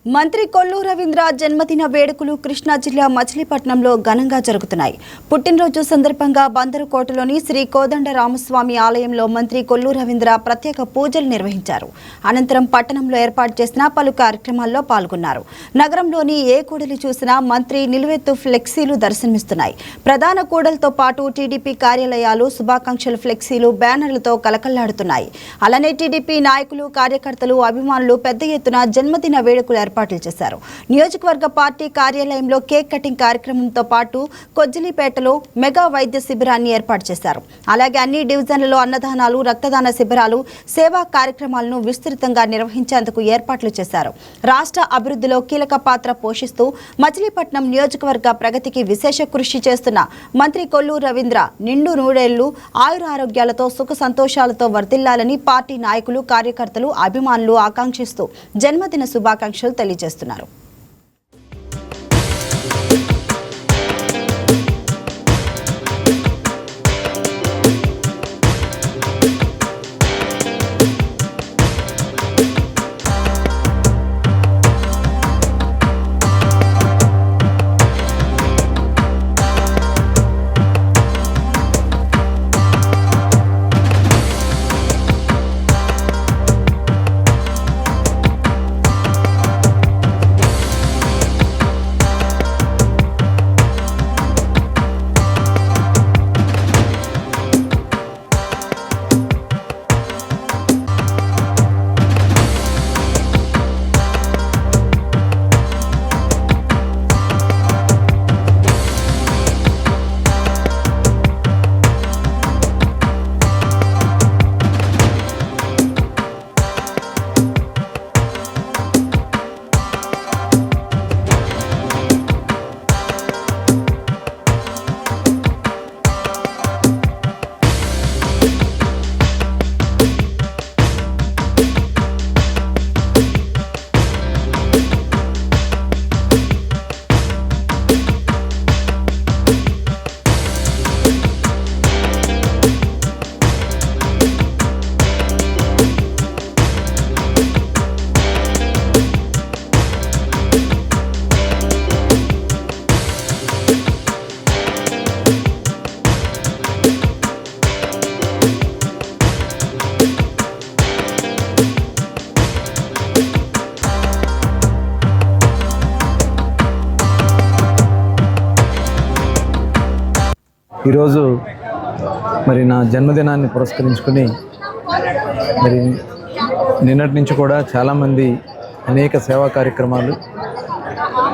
మంత్రి కొల్లు రవీంద్ర జన్మదిన వేడుకలు కృష్ణా జిల్లా మచిలీపట్నంలో ఘనంగా జరుగుతున్నాయి. పుట్టినరోజు సందర్భంగా బందరుకోటలోని శ్రీ కోదండ రామస్వామి ఆలయంలో మంత్రి కొల్లు రవీంద్ర ప్రత్యేక పూజలు నిర్వహించారు. అనంతరం పట్టణంలో ఏర్పాటు చేసిన పలు కార్యక్రమాల్లో పాల్గొన్నారు. నగరంలోని ఏ కూడలి చూసినా మంత్రి నిలువెత్తు ఫ్లెక్సీలు దర్శనమిస్తున్నాయి. ప్రధాన కూడలతో పాటు టీడీపీ కార్యాలయాలు శుభాకాంక్షల ఫ్లెక్సీలు బ్యానర్లతో కలకల్లాడుతున్నాయి. అలానే టీడీపీ నాయకులు కార్యకర్తలు అభిమానులు పెద్ద ఎత్తున జన్మదిన వేడుకలు ఏర్పాట్లు చేశారు. నియోజకవర్గ పార్టీ కార్యాలయంలో కేక్ కటింగ్ కార్యక్రమంతో పాటు కొజ్జిలిపేటలో మెగా వైద్య శిబిరాన్ని ఏర్పాటు చేశారు. అలాగే అన్ని డివిజన్లలో అన్నదానాలు, రక్తదాన శిబిరాలు, సేవా కార్యక్రమాలను విస్తృతంగా నిర్వహించేందుకు ఏర్పాట్లు చేశారు. రాష్ట్ర అభివృద్ధిలో కీలక పాత్ర పోషిస్తూ మచిలీపట్నం నియోజకవర్గ ప్రగతికి విశేష కృషి చేస్తున్న మంత్రి కొల్లు రవీంద్ర నిండు నూడేళ్లు ఆయురారోగ్యాలతో సుఖ సంతోషాలతో వర్ధిల్లాలని పార్టీ నాయకులు, కార్యకర్తలు, అభిమానులు ఆకాంక్షిస్తూ జన్మదిన శుభాకాంక్షలు తెలియజేస్తున్నారు. ఈరోజు మరి నా జన్మదినాన్ని పురస్కరించుకొని మరి నిన్నటి నుంచి కూడా చాలామంది అనేక సేవా కార్యక్రమాలు,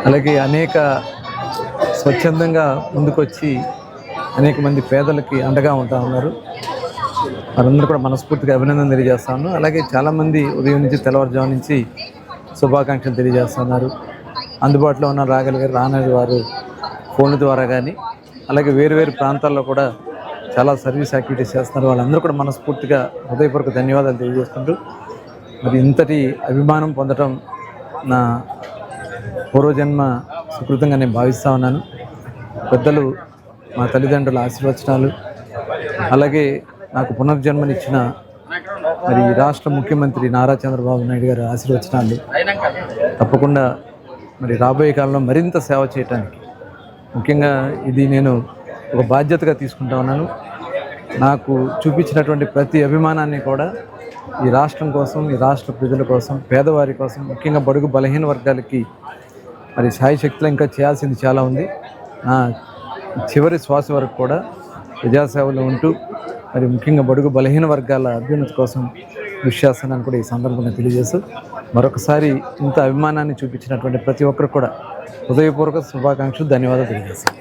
అలాగే అనేక స్వచ్ఛందంగా ముందుకొచ్చి అనేక మంది పేదలకి అండగా ఉంటా ఉన్నారు. వారందరూ కూడా మనస్ఫూర్తిగా అభినందన తెలియజేస్తాను. అలాగే చాలామంది ఉదయం నుంచి తెల్లవారుజాము నుంచి శుభాకాంక్షలు తెలియజేస్తున్నారు. అందుబాటులో ఉన్న రానని వారు ఫోన్ల ద్వారా కానీ, అలాగే వేరు ప్రాంతాల్లో కూడా చాలా సర్వీస్ యాక్టివిటీస్ చేస్తున్నారు. వాళ్ళందరూ కూడా మనస్ఫూర్తిగా హృదయపూర్వక ధన్యవాదాలు తెలియజేసుకుంటూ, మరి ఇంతటి అభిమానం పొందడం నా పూర్వజన్మ సుకృతంగా నేను భావిస్తూ ఉన్నాను. పెద్దలు, మా తల్లిదండ్రుల ఆశీర్వచనాలు, అలాగే నాకు పునర్జన్మనిచ్చిన మరి రాష్ట్ర ముఖ్యమంత్రి నారా చంద్రబాబు నాయుడు గారి ఆశీర్వచనాలు తప్పకుండా మరి రాబోయే కాలంలో మరింత సేవ చేయటానికి, ముఖ్యంగా ఇది నేను ఒక బాధ్యతగా తీసుకుంటా ఉన్నాను. నాకు చూపించినటువంటి ప్రతి అభిమానాన్ని కూడా ఈ రాష్ట్రం కోసం, ఈ రాష్ట్ర ప్రజల కోసం, పేదవారి కోసం, ముఖ్యంగా బడుగు బలహీన వర్గాలకి మరి శాయశక్తిలో ఇంకా చేయాల్సింది చాలా ఉంది. నా చివరి శ్వాస వరకు కూడా ప్రజాసేవలో ఉంటూ మరి ముఖ్యంగా బడుగు బలహీన వర్గాల అభ్యున్నతి కోసం కృషి చేస్తానని కూడా ఈ సందర్భంగా తెలియజేస్తూ, మరొకసారి ఇంత అభిమానాన్ని చూపించినటువంటి ప్రతి ఒక్కరు కూడా హృదయపూర్వక శుభాకాంక్షలు, ధన్యవాదాలు తెలియజేస్తాను.